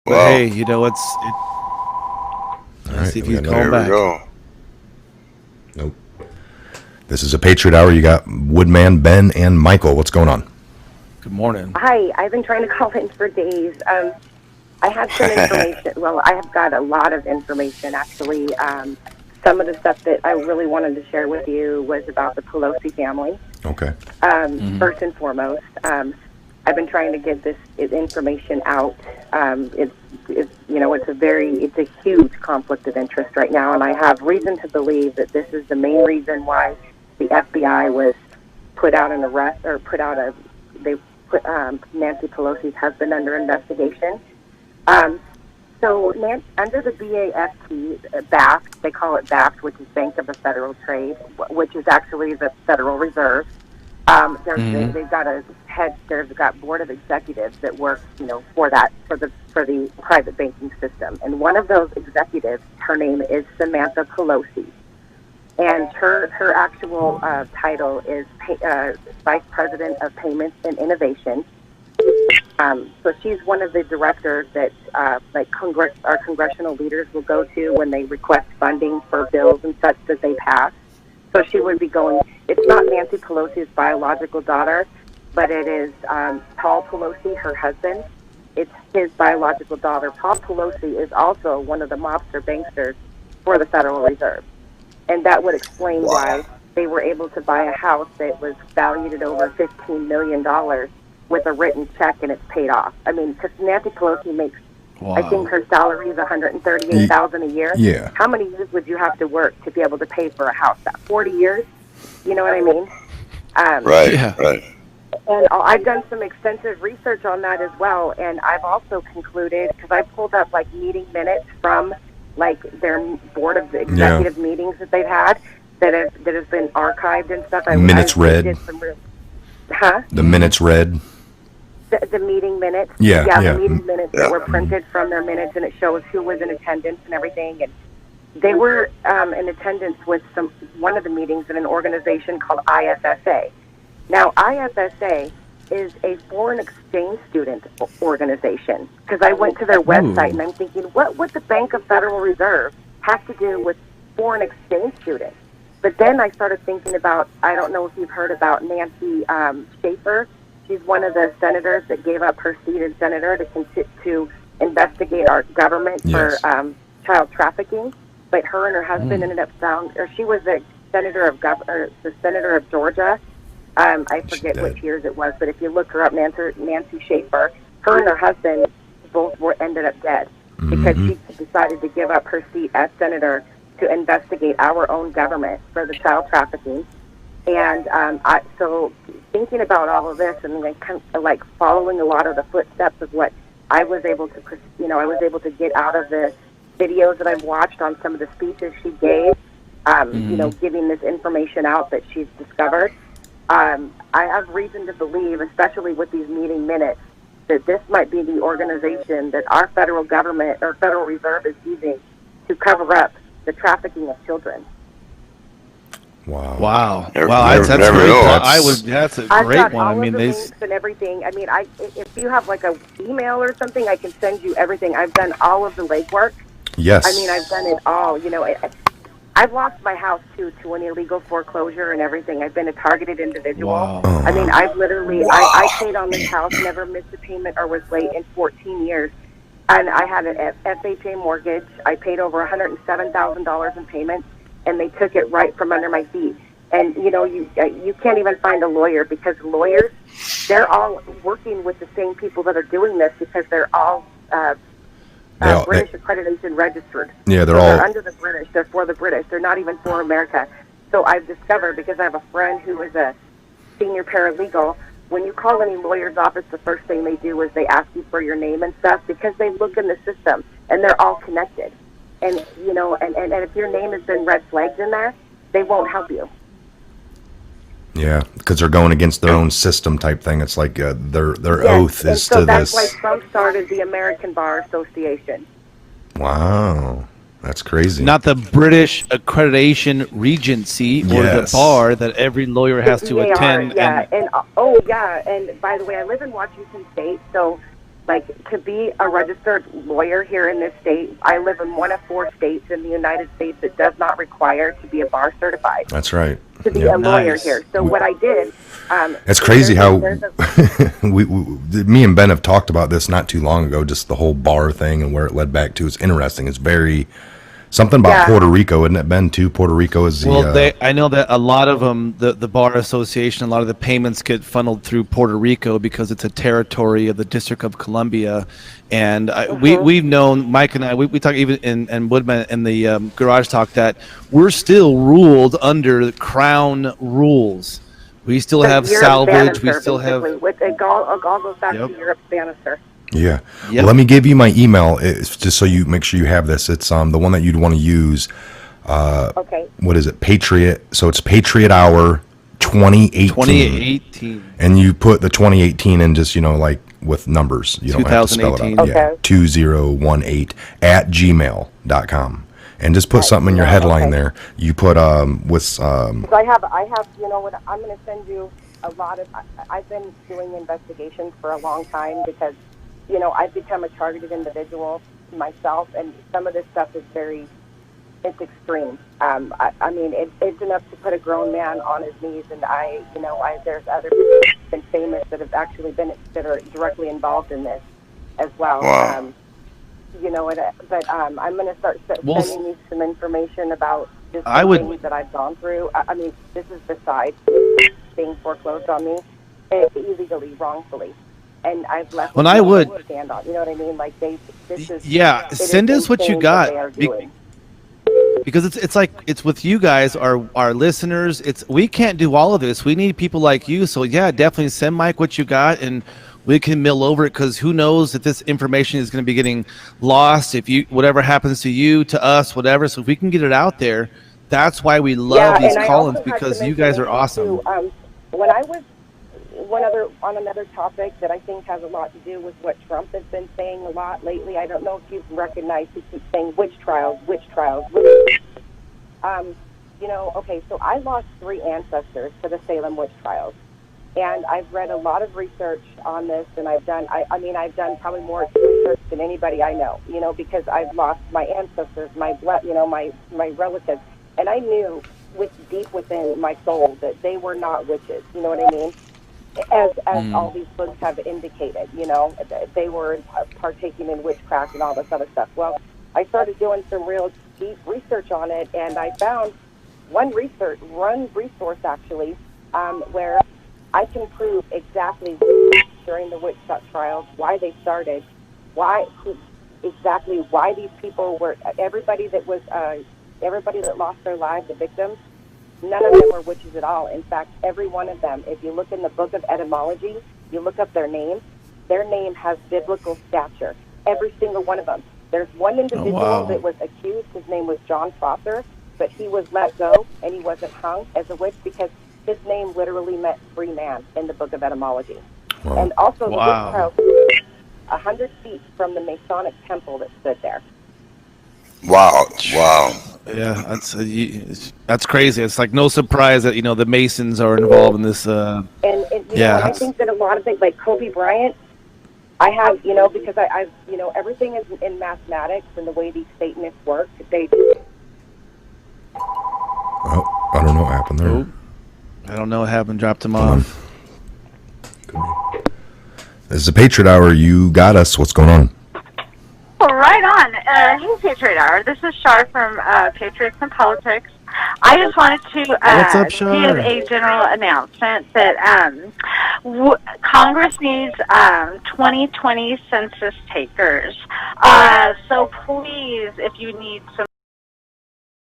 But Wow. hey, you know let's right, see if we he's got calling There we back. go. Nope. This is a Patriot Hour. You got Woodman, Ben, and Michael. What's going on? Good morning. Hi, I've been trying to call in for days. I have some information. Well, I have got a lot of information, actually. Some of the stuff that I really wanted to share with you was about the Pelosi family. Okay. First and foremost, I've been trying to get this information out. It's a huge conflict of interest right now, and I have reason to believe that this is the main reason why the FBI was put out an arrest or they put Nancy Pelosi's husband under investigation. Under the BAFT, BAFT, they call it BAFT, which is Bank of the Federal Trade, which is actually the Federal Reserve. They've got board of executives that work, for the private banking system. And one of those executives, her name is Samantha Pelosi, and her actual title is Vice President of Payments and Innovation. So she's one of the directors that our congressional leaders will go to when they request funding for bills and such that they pass. So she would be going. It's not Nancy Pelosi's biological daughter, but it is Paul Pelosi, her husband. It's his biological daughter. Paul Pelosi is also one of the mobster banksters for the Federal Reserve. And that would explain why they were able to buy a house that was valued at over $15 million with a written check, and it's paid off. I mean, because Nancy Pelosi makes, I think her salary is $138,000 a year. Yeah. How many years would you have to work to be able to pay for a house? That 40 years? You know what I mean? Right. Yeah. Right. And I've done some extensive research on that as well, and I've also concluded, because I pulled up meeting minutes from their board of executive meetings that they've had that has been archived and stuff. Minutes read. The minutes read. The meeting minutes. Yeah. The meeting minutes that were printed from their minutes, and it shows who was in attendance and everything. And they were in attendance with one of the meetings in an organization called ISSA. Now, ISSA is a foreign exchange student organization, because I went to their website and I'm thinking, what would the Bank of Federal Reserve have to do with foreign exchange students? But then I started thinking about, I don't know if you've heard about Nancy Schaefer. She's one of the senators that gave up her seat as senator to investigate our government for child trafficking. But her and her husband ended up she was the senator of Georgia. I forget which years it was, but if you look her up, Nancy Schaefer, her and her husband both ended up dead because she decided to give up her seat as senator to investigate our own government for the child trafficking. And so thinking about all of this and kind of following a lot of the footsteps of what I was able to get out of the videos that I've watched on some of the speeches she gave, giving this information out that she's discovered. I have reason to believe, especially with these meeting minutes, that this might be the organization that our federal government or Federal Reserve is using to cover up the trafficking of children. Wow. That's never great. know. That's a I've great got one. all I mean, of the links and everything. I mean, if you have a email or something, I can send you everything. I've done all of the legwork. Yes. I mean, I've done it all. I've lost my house to an illegal foreclosure and everything. I've been a targeted individual. Wow. I mean, I've literally, I paid on this house, never missed a payment or was late in 14 years. And I had an FHA mortgage. I paid over $107,000 in payments, and they took it right from under my feet. And, you can't even find a lawyer, because lawyers, they're all working with the same people that are doing this, because they're all British accreditation registered. Yeah, they're under the British. They're for the British. They're not even for America. So I've discovered, because I have a friend who is a senior paralegal, when you call any lawyer's office, the first thing they do is they ask you for your name and stuff, because they look in the system and they're all connected. And and if your name has been red flagged in there, they won't help you. Yeah, because they're going against their own system type thing. It's like their oath is so to that's this. why Trump started the American Bar Association. Wow. That's crazy. Not the British Accreditation Regency or the bar that every lawyer has to attend. And by the way, I live in Washington State, so Like, to be a registered lawyer here in this state, I live in one of 4 states in the United States that does not require to be a bar certified. That's right. To be a lawyer here. So what I did... it's crazy how me and Ben have talked about this not too long ago, just the whole bar thing and where it led back to. It's interesting. It's very... Something about Puerto Rico, isn't it, Ben, too? Puerto Rico is the... Well, I know that a lot of them, the Bar Association, a lot of the payments get funneled through Puerto Rico because it's a territory of the District of Columbia. And we've known, Mike and I, we talk even in Woodman in the Garage Talk, that we're still ruled under Crown rules. We still have salvage. We still have... It all goes back to Europe's Bannister. Yeah. Yep. Well, let me give you my email. It's just so you make sure you have this. It's the one that you'd want to use. Okay. What is it? Patriot. So it's Patriot Hour 2018. 2018. And you put the 2018 in just, like with numbers. You don't have to spell it out. Okay. Yeah. 2018 at gmail.com. And just put something in your headline there. You put with I have you know what, I'm going to send you a lot of I've been doing investigations for a long time because I've become a targeted individual myself, and some of this stuff is it's extreme. I mean, it's enough to put a grown man on his knees, and there's other people that have been famous that have actually been, that are directly involved in this as well. Wow. I'm going to start sending you some information about just the things that I've gone through. I mean, this is besides being foreclosed on me illegally, wrongfully. And I've left. When I would stand on, you know what I mean? Like send us what you got, because it's like it's with you guys, our listeners. We can't do all of this. We need people like you. So definitely send Mike what you got, and we can mill over it, because who knows if this information is going to be getting lost. If whatever happens to you, to us, whatever. So if we can get it out there, that's why we love these call-ins, because you guys are awesome. When I was on another topic that I think has a lot to do with what Trump has been saying a lot lately. I don't know if you've recognized he keeps saying witch trials. Okay, so I lost 3 ancestors to the Salem witch trials, and I've read a lot of research on this, and I've done probably more research than anybody I know, because I've lost my ancestors, my blood, my relatives, and I knew deep within my soul that they were not witches. You know what I mean? As all these books have indicated, they were partaking in witchcraft and all this other stuff. Well, I started doing some real deep research on it, and I found one resource actually, where I can prove exactly during the witch trials why they started, why these people were, everybody that lost their lives, the victims. None of them were witches at all. In fact, every one of them, if you look in the book of etymology, you look up their name has biblical stature. Every single one of them. There's one individual that was accused. His name was John Prosser, but he was let go, and he wasn't hung as a witch because his name literally meant free man in the book of etymology. Wow. And also the witch trial 100 feet from the Masonic temple that stood there. Wow. Yeah, that's crazy. It's like no surprise that the Masons are involved in this. I think that a lot of things, like Kobe Bryant, I have because I've everything is in mathematics, and the way these Satanists work, they. Oh, I don't know what happened there. Oh, I don't know what happened. Dropped him off. This is a Patriot Hour. You got us. What's going on? Right on. Hey, Patriot Hour. This is Shar from Patriots and Politics. I just wanted to What's up, Shar? give a general announcement that Congress needs 2020 census takers. So please, if you need some